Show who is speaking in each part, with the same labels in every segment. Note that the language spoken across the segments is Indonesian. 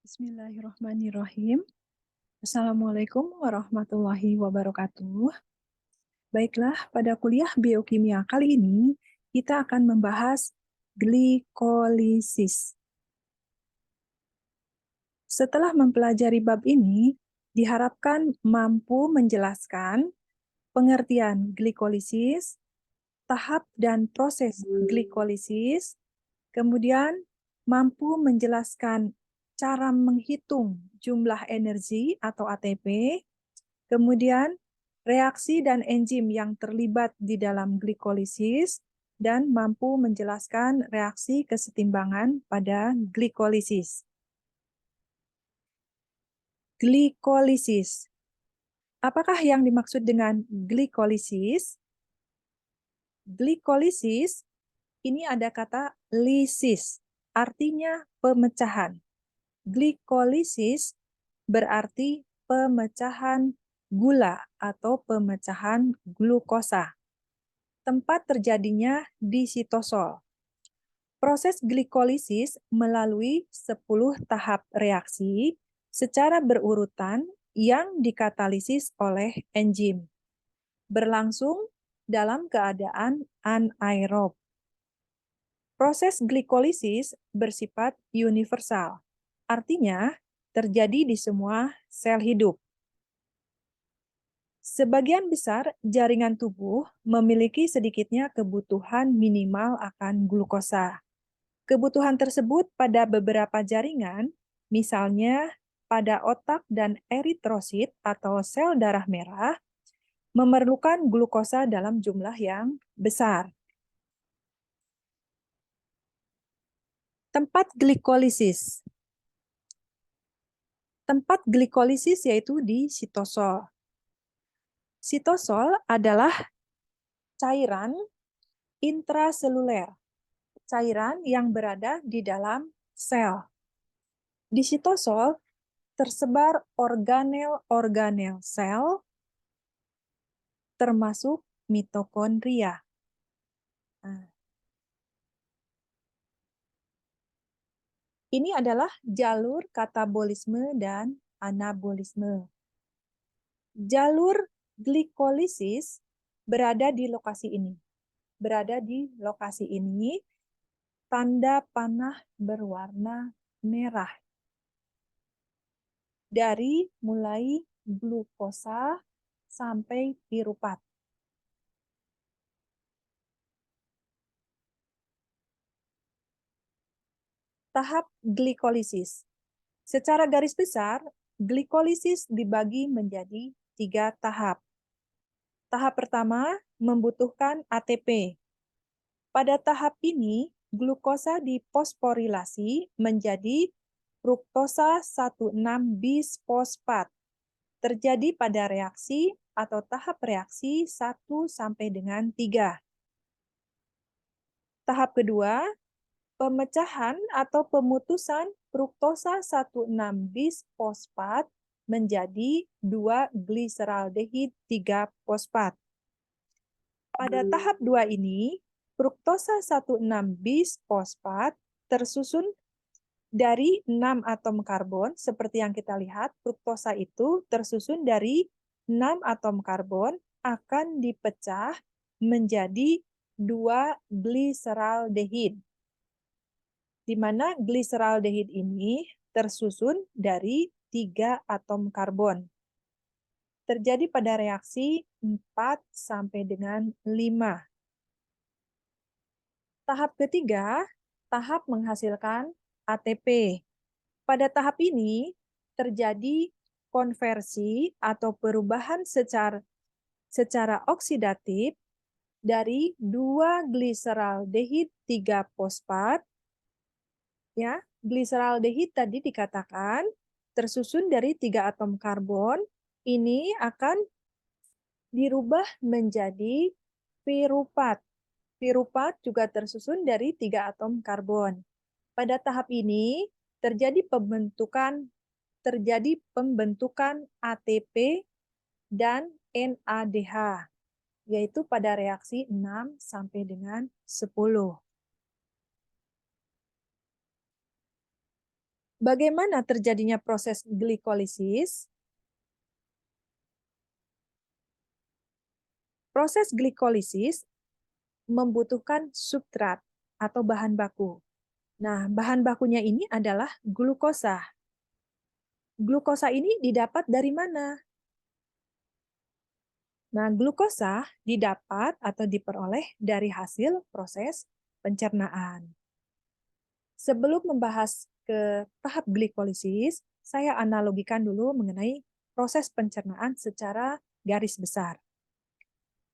Speaker 1: Bismillahirrahmanirrahim. Assalamualaikum warahmatullahi wabarakatuh. Baiklah, pada kuliah biokimia kali ini, kita akan membahas glikolisis. Setelah mempelajari bab ini, diharapkan mampu menjelaskan pengertian glikolisis, tahap dan proses glikolisis, kemudian mampu menjelaskan cara menghitung jumlah energi atau ATP, kemudian reaksi dan enzim yang terlibat di dalam glikolisis, dan mampu menjelaskan reaksi kesetimbangan pada glikolisis. Glikolisis. Apakah yang dimaksud dengan glikolisis? Glikolisis ini ada kata lisis, artinya pemecahan. Glikolisis berarti pemecahan gula atau pemecahan glukosa. Tempat terjadinya di sitosol. Proses glikolisis melalui 10 tahap reaksi secara berurutan yang dikatalisis oleh enzim. Berlangsung dalam keadaan anaerob. Proses glikolisis bersifat universal, artinya terjadi di semua sel hidup. Sebagian besar jaringan tubuh memiliki sedikitnya kebutuhan minimal akan glukosa. Kebutuhan tersebut pada beberapa jaringan, misalnya pada otak dan eritrosit atau sel darah merah, memerlukan glukosa dalam jumlah yang besar. Tempat glikolisis. Tempat glikolisis yaitu di sitosol. Sitosol adalah cairan intraseluler, cairan yang berada di dalam sel. Di sitosol tersebar organel-organel sel, termasuk mitokondria. Nah, ini adalah jalur katabolisme dan anabolisme. Jalur glikolisis berada di lokasi ini. Berada di lokasi ini, tanda panah berwarna merah. Dari mulai glukosa sampai pirupat. Tahap glikolisis. Secara garis besar, glikolisis dibagi menjadi 3 tahap. Tahap pertama membutuhkan ATP. Pada tahap ini, glukosa difosforilasi menjadi fruktosa 1,6-bisfosfat. Terjadi pada reaksi atau tahap reaksi 1 sampai dengan 3. Tahap kedua, pemecahan atau pemutusan fruktosa 1,6-bisfosfat menjadi 2-gliseraldehid 3-fosfat. Pada tahap 2 ini, fruktosa 1,6-bisfosfat tersusun dari 6 atom karbon, seperti yang kita lihat, fruktosa itu tersusun dari 6 atom karbon akan dipecah menjadi 2-gliseraldehid. Di mana gliseraldehid ini tersusun dari 3 atom karbon. Terjadi pada reaksi 4 sampai dengan 5. Tahap ketiga, tahap menghasilkan ATP. Pada tahap ini terjadi konversi atau perubahan secara oksidatif dari 2-gliseraldehid 3-fosfat. Ya, gliseraldehid tadi dikatakan tersusun dari 3 atom karbon, ini akan dirubah menjadi pirupat. Pirupat juga tersusun dari 3 atom karbon. Pada tahap ini terjadi pembentukan ATP dan NADH, yaitu pada reaksi 6 sampai dengan 10. Bagaimana terjadinya proses glikolisis? Proses glikolisis membutuhkan substrat atau bahan baku. Nah, bahan bakunya ini adalah glukosa. Glukosa ini didapat dari mana? Nah, glukosa didapat atau diperoleh dari hasil proses pencernaan. Sebelum membahas ke tahap glikolisis, saya analogikan dulu mengenai proses pencernaan secara garis besar.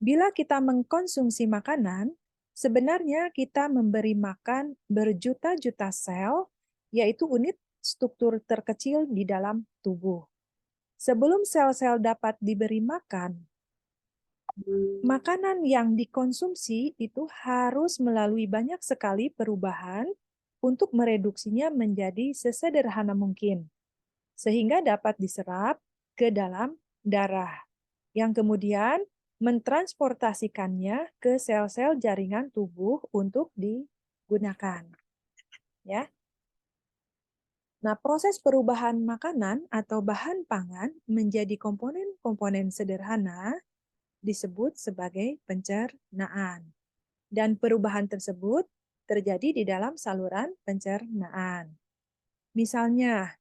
Speaker 1: Bila kita mengkonsumsi makanan, sebenarnya kita memberi makan berjuta-juta sel, yaitu unit struktur terkecil di dalam tubuh. Sebelum sel-sel dapat diberi makan, makanan yang dikonsumsi itu harus melalui banyak sekali perubahan untuk mereduksinya menjadi sesederhana mungkin, sehingga dapat diserap ke dalam darah, yang kemudian mentransportasikannya ke sel-sel jaringan tubuh untuk digunakan. Ya. Nah, proses perubahan makanan atau bahan pangan menjadi komponen-komponen sederhana disebut sebagai pencernaan. Dan perubahan tersebut terjadi di dalam saluran pencernaan. Misalnya,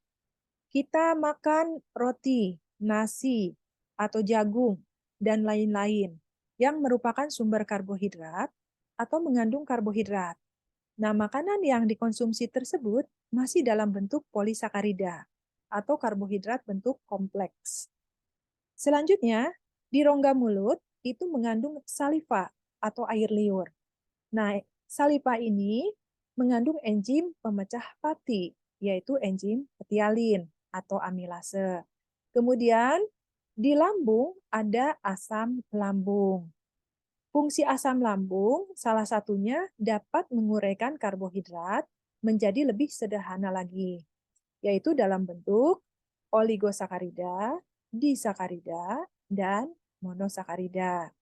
Speaker 1: kita makan roti, nasi, atau jagung, dan lain-lain yang merupakan sumber karbohidrat atau mengandung karbohidrat. Nah, makanan yang dikonsumsi tersebut masih dalam bentuk polisakarida atau karbohidrat bentuk kompleks. Selanjutnya, di rongga mulut itu mengandung saliva atau air liur. Nah, saliva ini mengandung enzim pemecah fatty, yaitu enzim petialin atau amilase. Kemudian, di lambung ada asam lambung. Fungsi asam lambung salah satunya dapat menguraikan karbohidrat menjadi lebih sederhana lagi, yaitu dalam bentuk oligosakarida, disakarida, dan monosakarida.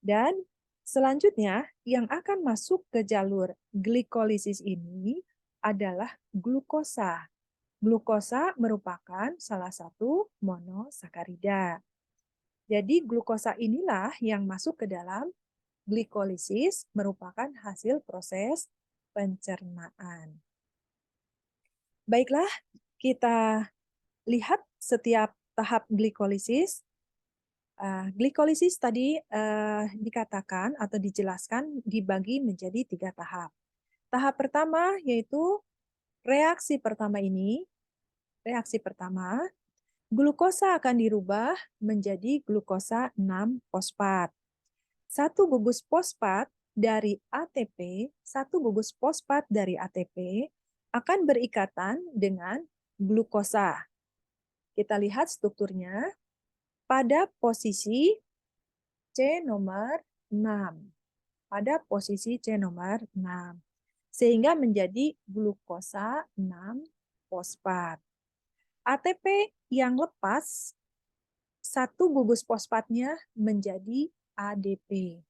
Speaker 1: Dan selanjutnya yang akan masuk ke jalur glikolisis ini adalah glukosa. Glukosa merupakan salah satu monosakarida. Jadi glukosa inilah yang masuk ke dalam glikolisis merupakan hasil proses pencernaan. Baiklah, kita lihat setiap tahap glikolisis. Glikolisis tadi dikatakan atau dijelaskan dibagi menjadi 3 tahap. Tahap pertama yaitu reaksi pertama ini. Reaksi pertama, glukosa akan dirubah menjadi glukosa 6-fosfat. Satu gugus fosfat dari ATP, satu gugus fosfat dari ATP akan berikatan dengan glukosa. Kita lihat strukturnya pada posisi C nomor 6. Pada posisi C nomor 6. Sehingga menjadi glukosa 6-fosfat. ATP yang lepas, satu gugus fosfatnya menjadi ADP.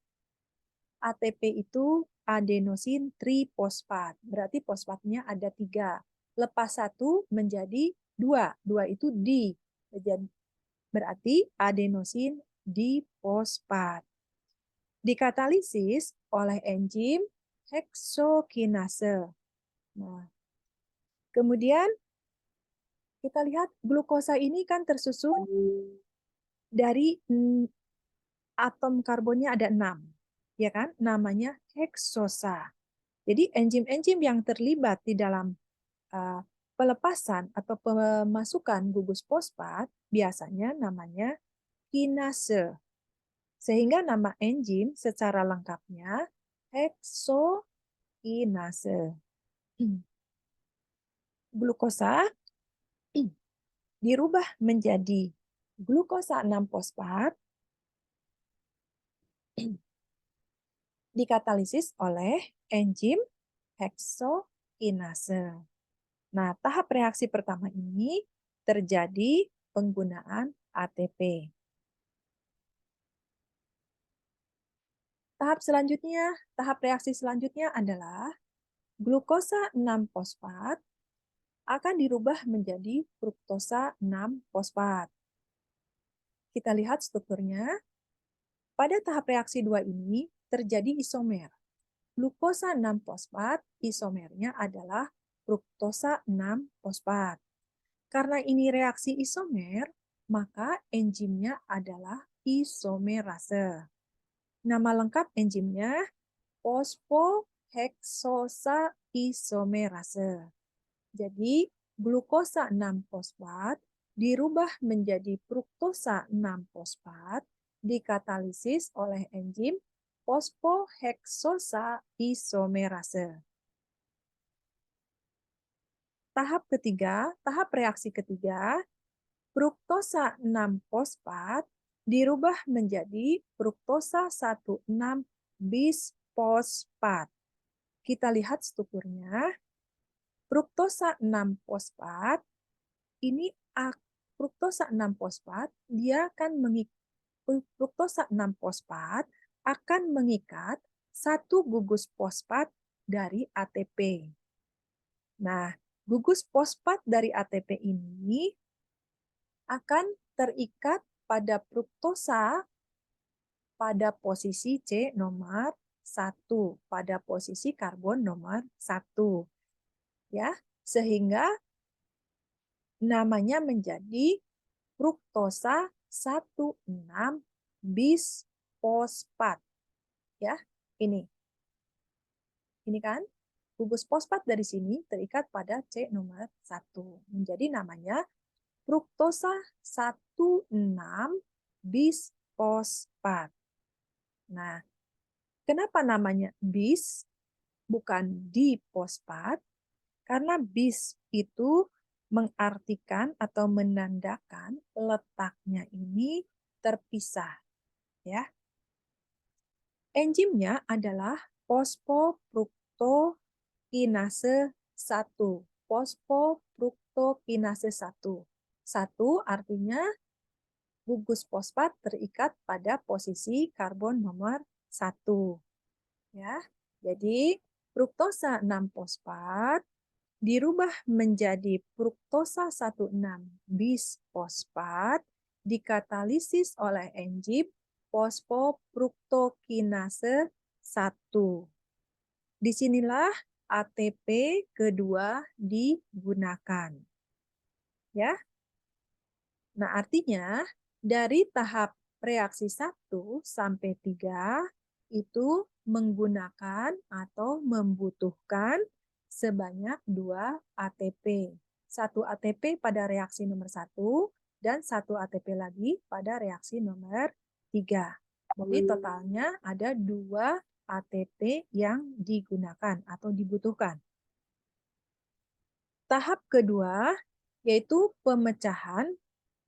Speaker 1: ATP itu adenosin trifosfat. Berarti fosfatnya ada 3. Lepas 1 menjadi 2. 2 itu di. Berarti adenosin difosfat. Dikatalisis oleh enzim heksokinase. Nah, kemudian kita lihat glukosa ini kan tersusun dari atom karbonnya ada 6, ya kan? Namanya heksosa. Jadi enzim-enzim yang terlibat di dalam pelepasan atau pemasukan gugus fosfat biasanya namanya kinase. Sehingga nama enzim secara lengkapnya heksokinase. Glukosa dirubah menjadi glukosa 6-fosfat dikatalisis oleh enzim heksokinase. Nah, tahap reaksi pertama ini terjadi penggunaan ATP. Tahap reaksi selanjutnya adalah glukosa 6-fosfat akan dirubah menjadi fruktosa 6-fosfat. Kita lihat strukturnya. Pada tahap reaksi 2 ini terjadi isomer. Glukosa 6-fosfat, isomernya adalah fruktosa 6-fosfat. Karena ini reaksi isomer, maka enzimnya adalah isomerase. Nama lengkap enzimnya fosfoheksosa isomerase. Jadi, glukosa 6-fosfat dirubah menjadi fruktosa 6-fosfat dikatalisis oleh enzim fosfoheksosa isomerase. Tahap reaksi ketiga, fruktosa 6-fosfat dirubah menjadi fruktosa 1,6-bisfosfat. Kita lihat strukturnya. Fruktosa 6-fosfat ini fruktosa 6-fosfat fruktosa 6-fosfat akan mengikat satu gugus fosfat dari ATP. Nah, gugus fosfat dari ATP ini akan terikat pada fruktosa pada posisi C nomor 1, pada posisi karbon nomor 1. Ya, sehingga namanya menjadi fruktosa 1,6-bisfosfat. Ya, ini. Ini kan? Gugus fosfat dari sini terikat pada C nomor 1. Menjadi namanya fruktosa 1,6-bisfosfat. Nah, kenapa namanya bis bukan difosfat? Karena bis itu mengartikan atau menandakan letaknya ini terpisah. Ya. Enzimnya adalah fosfofruktokinase 1. Fosfofruktokinase 1. 1 artinya gugus fosfat terikat pada posisi karbon nomor 1. Ya. Jadi, fruktosa 6-fosfat dirubah menjadi fruktosa 1,6-bisfosfat dikatalisis oleh enzim fosfofruktokinase 1. Disinilah ATP kedua digunakan. Ya. Nah, artinya dari tahap reaksi 1 sampai 3 itu menggunakan atau membutuhkan sebanyak 2 ATP. 1 ATP pada reaksi nomor 1 dan 1 ATP lagi pada reaksi nomor 3. Jadi totalnya ada 2 ATP yang digunakan atau dibutuhkan. Tahap kedua yaitu pemecahan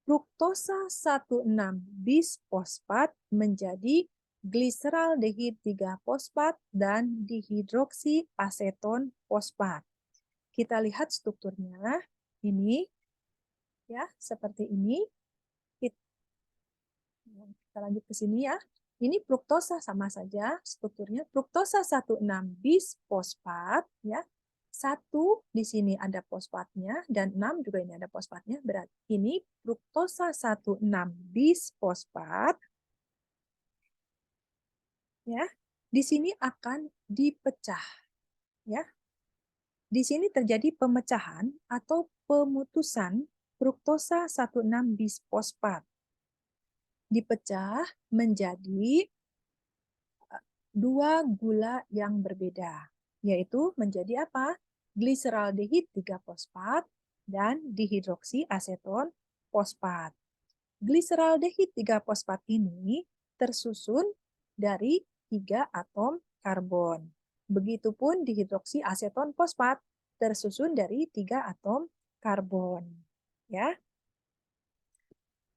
Speaker 1: fruktosa 1,6-bisfosfat menjadi gliseraldehid 3-fosfat dan dihidroksiaseton fosfat. Kita lihat strukturnya. Ini ya, seperti ini. Kita lanjut ke sini ya. Ini fruktosa sama saja strukturnya. Fruktosa 1,6-bisfosfat ya. 1 di sini ada fosfatnya dan 6 juga ini ada fosfatnya. Berarti ini fruktosa 1,6-bisfosfat ya. Di sini akan dipecah ya. Di sini terjadi pemecahan atau pemutusan fruktosa 1,6-bisfosfat. Dipecah menjadi 2 gula yang berbeda, yaitu menjadi apa? Gliseraldehid 3-fosfat dan dihidroksiaseton fosfat. Gliseraldehid 3-fosfat ini tersusun dari 3 atom karbon. Begitupun dihidroksiaseton fosfat tersusun dari 3 atom karbon. Ya.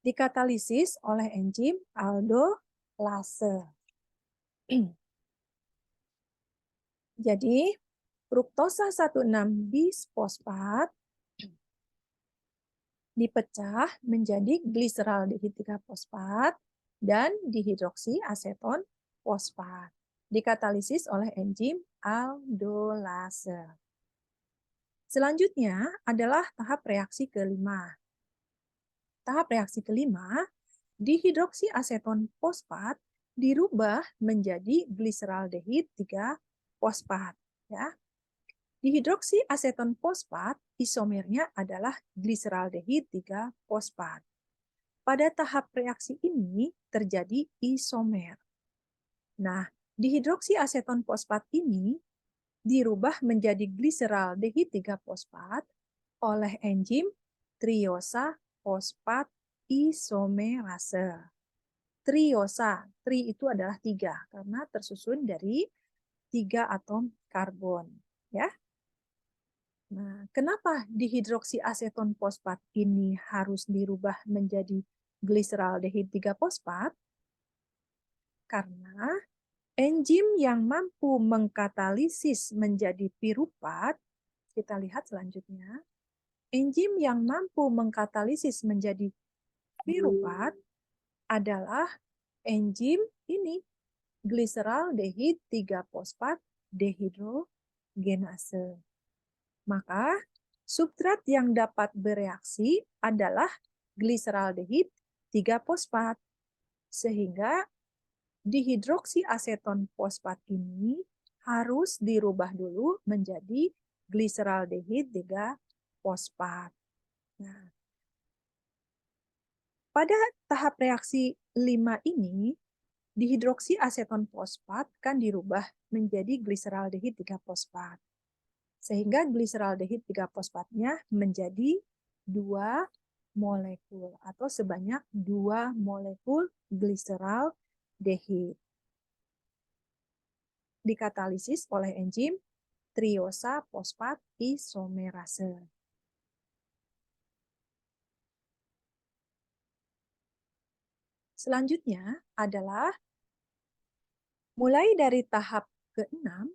Speaker 1: Dikatalisis oleh enzim aldolase. Jadi, fruktosa 1,6-bisfosfat dipecah menjadi gliseraldehid 3-fosfat dan dihidroksiaseton fosfat. Dikatalisis oleh enzim aldolase. Selanjutnya adalah tahap reaksi kelima. Tahap reaksi kelima, dihidroksiaseton fosfat dirubah menjadi gliseraldehid 3-fosfat. Ya. Dihidroksiaseton fosfat, isomernya adalah gliseraldehid 3-fosfat. Pada tahap reaksi ini terjadi isomer. Nah, dihidroksiaseton fosfat ini dirubah menjadi gliseraldehid 3-fosfat oleh enzim triosa fosfat isomerase. Triosa, tri itu adalah 3 karena tersusun dari 3 atom karbon, ya. Nah, kenapa dihidroksiaseton fosfat ini harus dirubah menjadi gliseraldehid 3-fosfat? Karena enzim yang mampu mengkatalisis menjadi piruvat, kita lihat selanjutnya, enzim yang mampu mengkatalisis menjadi piruvat adalah enzim ini, gliseraldehid 3-fosfat dehidrogenase. Maka, substrat yang dapat bereaksi adalah gliseraldehid 3-fosfat. Sehingga dihidroksiaseton fosfat ini harus dirubah dulu menjadi gliseraldehid 3-fosfat. Nah, pada tahap reaksi 5 ini, dihidroksiaseton fosfat kan dirubah menjadi gliseraldehid 3-fosfat. Sehingga gliseraldehid 3-fosfatnya menjadi 2 molekul atau sebanyak 2 molekul gliseraldehid. Dikatalisis oleh enzim triosa fosfat isomerase. Selanjutnya adalah mulai dari tahap ke-6,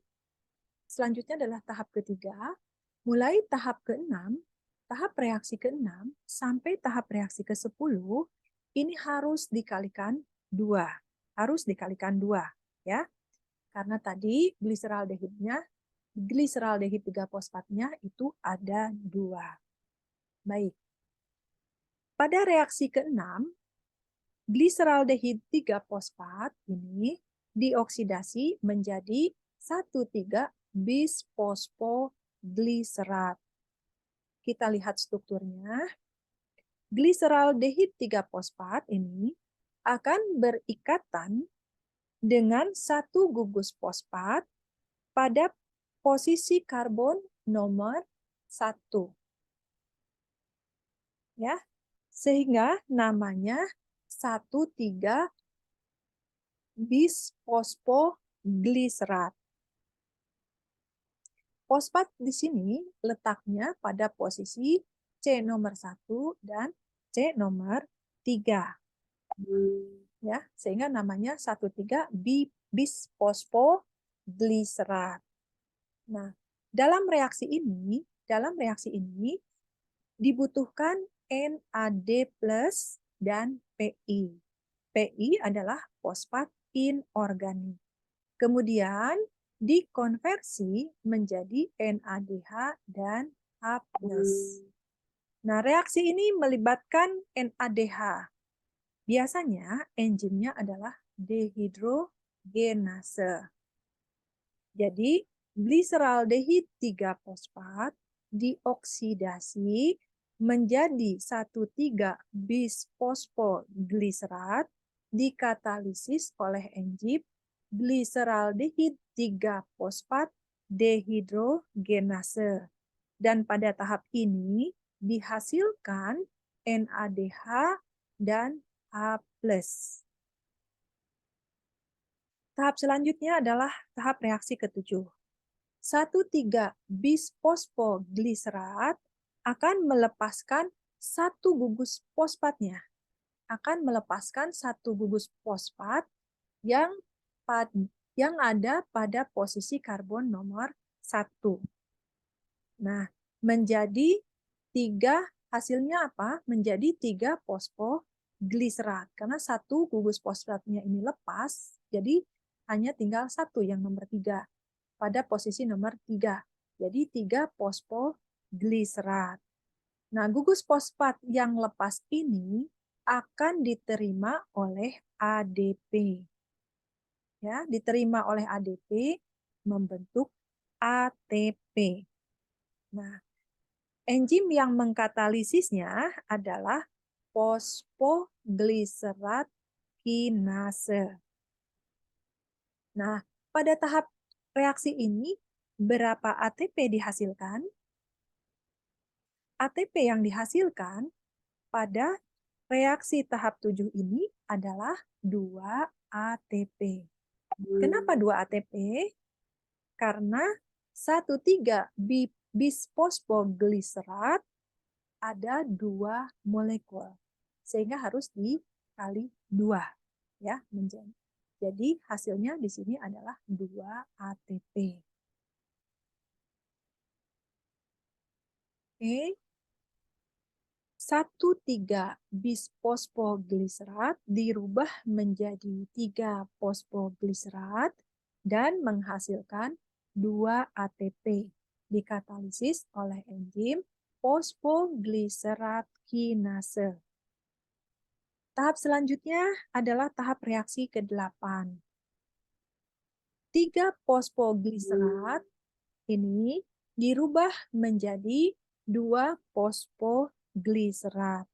Speaker 1: selanjutnya adalah tahap ketiga, mulai tahap ke-6, tahap reaksi ke-6 sampai tahap reaksi ke-10, ini harus dikalikan 2. Harus dikalikan 2, ya. Karena tadi gliseraldehid 3-fosfatnya itu ada 2. Baik. Pada reaksi ke-6, gliseraldehid 3-fosfat ini dioksidasi menjadi 1,3-bisfosfogliserat. Kita lihat strukturnya. Gliseraldehid 3-fosfat ini akan berikatan dengan satu gugus fosfat pada posisi karbon nomor 1. Ya, sehingga namanya 1,3-bisfosfogliserat. Fosfat di sini letaknya pada posisi C nomor 1 dan C nomor 3. Ya, sehingga namanya 1,3-bisfosfogliserat. Nah, dalam reaksi ini dibutuhkan NAD+ dan PI. PI adalah fosfat inorganik. Kemudian dikonversi menjadi NADH dan H+. Nah, reaksi ini melibatkan NADH. Biasanya enzimnya adalah dehidrogenase. Jadi, gliseraldehid 3-fosfat dioksidasi menjadi 1,3-bisfosfogliserat dikatalisis oleh enzim gliseraldehid 3-fosfat dehidrogenase. Dan pada tahap ini dihasilkan NADH dan H+. Tahap selanjutnya adalah tahap reaksi ke-7. 1,3-bisfosfogliserat akan melepaskan satu gugus fosfatnya. Akan melepaskan satu gugus fosfat yang ada pada posisi karbon nomor 1. Nah, menjadi 3, hasilnya apa? Menjadi 3 fosfogliserat. Karena satu gugus fosfatnya ini lepas, jadi hanya tinggal satu yang nomor 3 pada posisi nomor 3. Jadi 3 fosfogliserat. gliserat. Nah, gugus fosfat yang lepas ini akan diterima oleh ADP. Ya, diterima oleh ADP membentuk ATP. Nah, enzim yang mengkatalisisnya adalah fosfogliserat kinase. Nah, pada tahap reaksi ini, berapa ATP dihasilkan? ATP yang dihasilkan pada reaksi tahap 7 ini adalah 2 ATP. Kenapa 2 ATP? Karena 1,3 bisfosfogliserat ada 2 molekul. Sehingga harus dikali 2. Ya, jadi hasilnya di sini adalah 2 ATP. Oke. 1,3 bisfosfogliserat dirubah menjadi 3 fosfogliserat dan menghasilkan 2 ATP dikatalisis oleh enzim fosfogliserat kinase. Tahap selanjutnya adalah tahap reaksi ke-8. 3 fosfogliserat ini dirubah menjadi 2 fosfogliserat.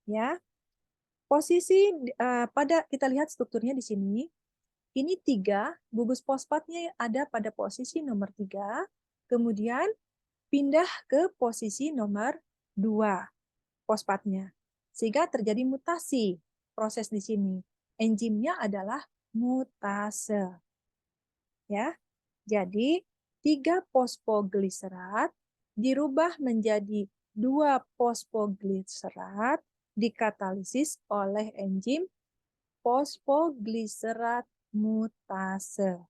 Speaker 1: Ya, posisi pada kita lihat strukturnya di sini. Ini 3, gugus fosfatnya ada pada posisi nomor 3, kemudian pindah ke posisi nomor 2 fosfatnya. Sehingga terjadi mutasi proses di sini. Enzimnya adalah mutase. Ya. Jadi 3 fosfogliserat dirubah menjadi 2 fosfogliserat dikatalisis oleh enzim fosfogliserat mutase.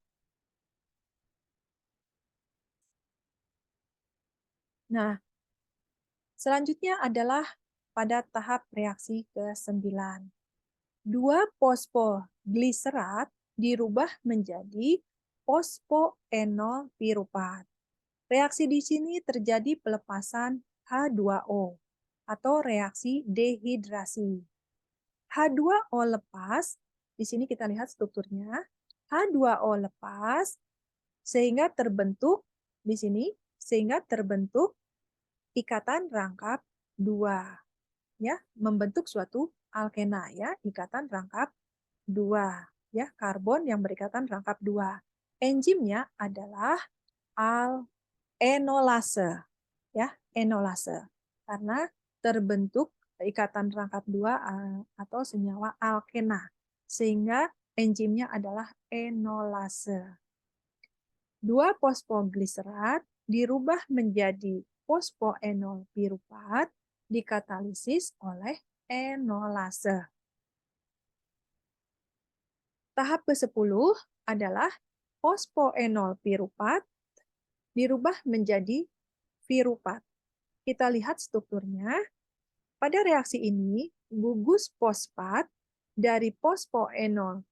Speaker 1: Nah, selanjutnya adalah pada tahap reaksi ke-9. 2 fosfogliserat dirubah menjadi fosfoenol piruvat. Reaksi di sini terjadi pelepasan H2O atau reaksi dehidrasi. H2O lepas, di sini kita lihat strukturnya, H2O lepas sehingga terbentuk di sini ikatan rangkap 2. Ya, membentuk suatu alkena ya, ikatan rangkap 2 ya, karbon yang berikatan rangkap 2. Enzimnya adalah enolase ya, enolase. Karena terbentuk ikatan rangkap 2 atau senyawa alkena sehingga enzimnya adalah enolase. 2 fosfogliserat dirubah menjadi fosfoenol piruvat dikatalisis oleh enolase. Tahap ke-10 adalah fosfoenol piruvat dirubah menjadi piruvat. Kita lihat strukturnya. Pada reaksi ini, gugus fosfat dari fosfoenol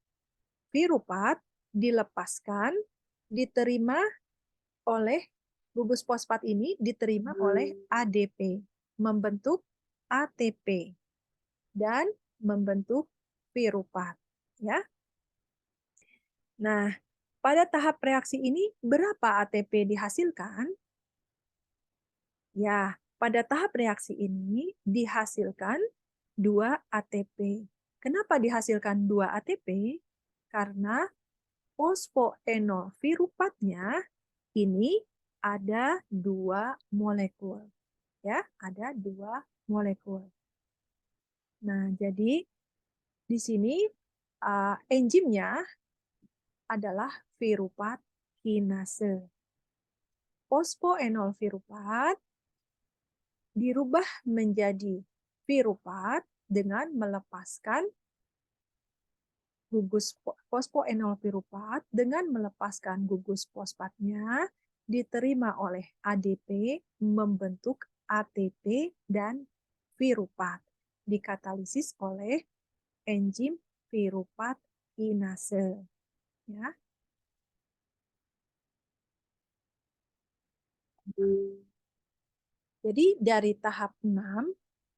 Speaker 1: piruvat dilepaskan, diterima oleh gugus fosfat ini diterima oleh ADP, membentuk ATP dan membentuk piruvat. Ya. Nah, pada tahap reaksi ini berapa ATP dihasilkan? Ya, pada tahap reaksi ini dihasilkan 2 ATP. Kenapa dihasilkan 2 ATP? Karena fosfoenol pirupatnya ini ada 2 molekul. Ya, ada 2 molekul. Nah, jadi di sini enzimnya adalah piruvat kinase. Fosfoenol piruvat dirubah menjadi piruvat dengan melepaskan gugus fosfoenol piruvat dengan melepaskan gugus fosfatnya diterima oleh ADP membentuk ATP dan piruvat dikatalisis oleh enzim piruvat kinase. Ya. Jadi dari tahap 6,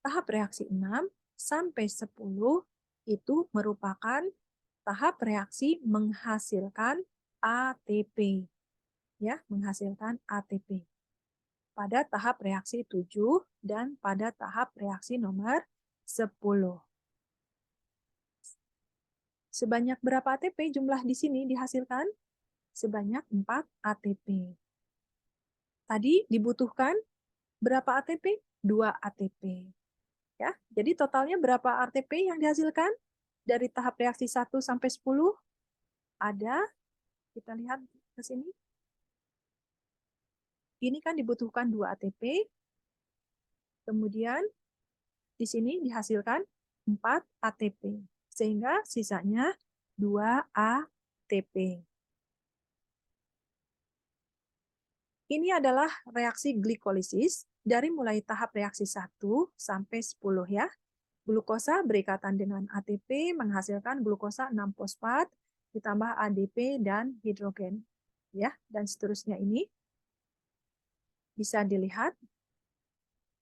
Speaker 1: tahap reaksi 6 sampai 10 itu merupakan tahap reaksi menghasilkan ATP. Ya, menghasilkan ATP. Pada tahap reaksi 7 dan pada tahap reaksi nomor 10. Sebanyak berapa ATP jumlah di sini dihasilkan? Sebanyak 4 ATP. Tadi dibutuhkan berapa ATP? 2 ATP. Ya, jadi totalnya berapa ATP yang dihasilkan? Dari tahap reaksi 1 sampai 10 ada, kita lihat ke sini. Ini kan dibutuhkan 2 ATP. Kemudian di sini dihasilkan 4 ATP. Sehingga sisanya 2 ATP. Ini adalah reaksi glikolisis dari mulai tahap reaksi 1 sampai 10 ya. Glukosa berikatan dengan ATP menghasilkan glukosa 6-fosfat ditambah ADP dan hidrogen. Ya, dan seterusnya ini bisa dilihat.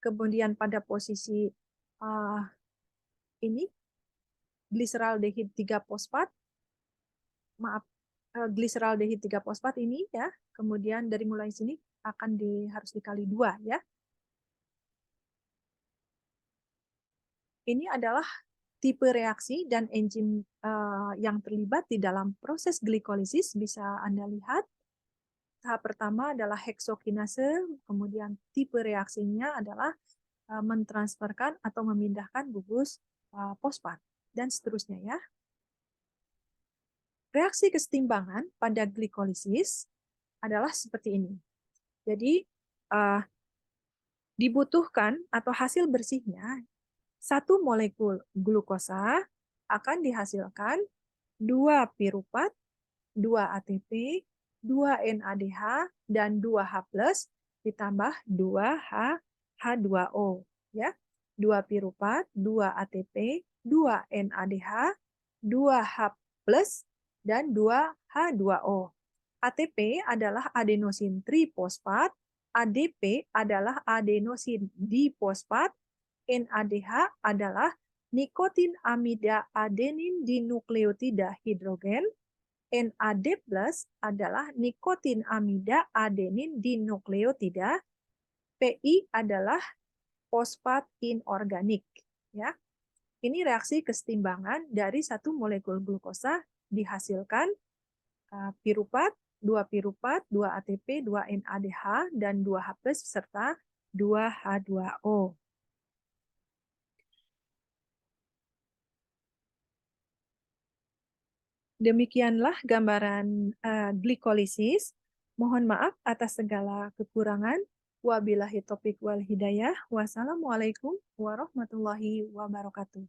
Speaker 1: Kemudian pada posisi ini gliseraldehid 3-fosfat. Maaf, gliseraldehid 3-fosfat ini ya. Kemudian dari mulai sini akan harus dikali 2 ya. Ini adalah tipe reaksi dan enzim yang terlibat di dalam proses glikolisis bisa Anda lihat. Tahap pertama adalah heksokinase, kemudian tipe reaksinya adalah mentransferkan atau memindahkan gugus fosfat, dan seterusnya ya. Reaksi kesetimbangan pada glikolisis adalah seperti ini. Jadi, dibutuhkan atau hasil bersihnya, 1 molekul glukosa akan dihasilkan 2 piruvat, 2 ATP, 2 NADH, dan 2 H+, ditambah 2 H2O. Ya. 2 piruvat, 2 ATP, 2 NADH, 2 H+, dan 2 H2O. ATP adalah adenosin trifosfat, ADP adalah adenosin difosfat, NADH adalah nikotin amida adenin dinukleotida hidrogen, NAD+ adalah nikotin amida adenin dinukleotida, PI adalah fosfat inorganik. Ya. Ini reaksi kesetimbangan dari 1 molekul glukosa dihasilkan piruvat, 2 piruvat, 2 ATP, 2 NADH, dan 2 H+, serta 2 H2O. Demikianlah gambaran glikolisis. Mohon maaf atas segala kekurangan. Wabillahi taufiq wal hidayah. Wassalamualaikum warahmatullahi wabarakatuh.